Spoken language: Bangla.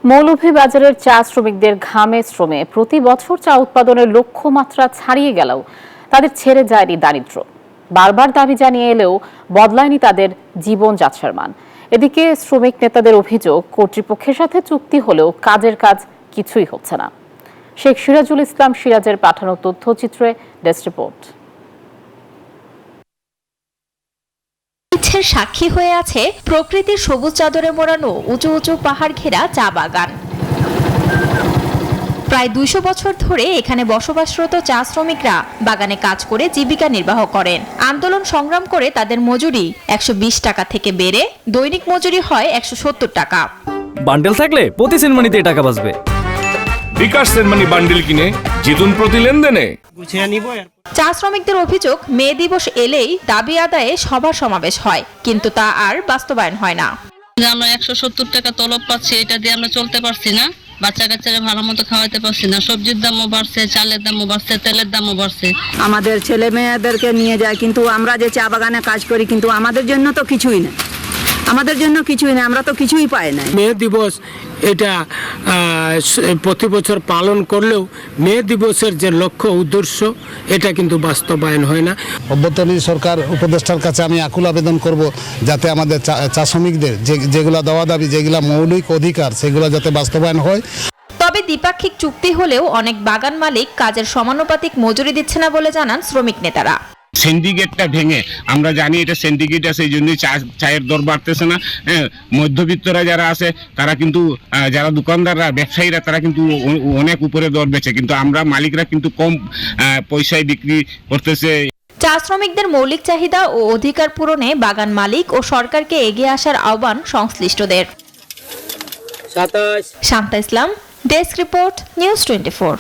মৌলভীবাজারের চা শ্রমিকদের ঘামে শ্রমে প্রতি বছর চা উৎপাদনের লক্ষ্যমাত্রা ছাড়িয়ে গেলেও তাদের ছেড়ে যায়নি দারিদ্র্য। বারবার দাবি জানিয়ে এলেও বদলায়নি তাদের জীবনযাত্রার মান। এদিকে শ্রমিক নেতাদের অভিযোগ, কর্তৃপক্ষের সাথে চুক্তি হলেও কাজের কাজ কিছুই হচ্ছে না। শেখ সিরাজুল ইসলাম সিরাজের পাঠানো তথ্যচিত্রে ডেস্ক রিপোর্ট। সাক্ষী হয়ে আছে প্রকৃতির সবুজ চাদরে মোড়ানো উঁচু উঁচু পাহাড় ঘেরা চা বাগান। প্রায় 200 বছর ধরে এখানে বসবাসরত চা শ্রমিকরা বাগানে কাজ করে জীবিকা নির্বাহ করেন। আন্দোলন সংগ্রাম করে তাদের মজুরি 120 টাকা থেকে বেড়ে দৈনিক মজুরি হয় 170 টাকা। বান্ডেল থাকলে প্রতি সেনমানিতে টাকা বাঁচবে। বিকাশ সেনমানি বান্ডেল কিনে জিতুন প্রতি লেনদেনে। চা শ্রমিকদের অভিযোগ, মে দিবস এলেই দাবি আদায়ে সভা সমাবেশ হয়, কিন্তু তা আর বাস্তবায়ন হয় না। আমরা 170 টাকা তলব পাচ্ছি, এটা দিয়ে আমরা চলতে পারছি না, বাচ্চা কাচ্চারা ভালো মতো খাওয়াতে পারছি না। সবজির দামও বাড়ছে, চালের দামও বাড়ছে, তেলের দামও বাড়ছে। আমাদের ছেলে মেয়েদেরকে নিয়ে যায়, কিন্তু আমরা যে চা বাগানে কাজ করি কিন্তু আমাদের জন্য তো কিছুই না, আমাদের জন্য কিছুই না, আমরা তো কিছুই পাই না। মে দিবস এটা প্রতি বছর পালন করলেও মে দিবসের যে লক্ষ্য উদ্দেশ্য এটা কিন্তু বাস্তবায়ন হয় না। অভ্যন্তরীণ সরকার উপদেষ্টার কাছে আমি আকুল আবেদন করব যাতে আমাদের চা শ্রমিকদের যেগুলা দেওয়া দাবি, যেগুলা মৌলিক অধিকার, সেগুলো যাতে বাস্তবায়ন হয়। তবে দ্বিপাক্ষিক চুক্তি হলেও অনেক বাগান মালিক কাজের সমানুপাতিক মজুরি দিচ্ছে না বলে জানান শ্রমিক নেতারা। সিন্ডিকেটটা ভেঙে, আমরা জানি এটা সিন্ডিকেট আছে, এই জন্যই চায়ের দর বাড়তেছে না। মধ্যবিত্তরা যারা আছে তারা কিন্তু, যারা দোকানদাররা ব্যবসায়ীরা তারা কিন্তু অনেক উপরে দর বেচে, কিন্তু আমরা মালিকরা কিন্তু কম পয়সায় বিক্রি করতেছে। চা শ্রমিকদের মৌলিক চাহিদা ও অধিকার পূরণে বাগান মালিক ও সরকারকে এগিয়ে আসার আহ্বান সংশ্লিষ্টদের। শান্তা ইসলাম, ডেস্ক রিপোর্ট, নিউজ 24।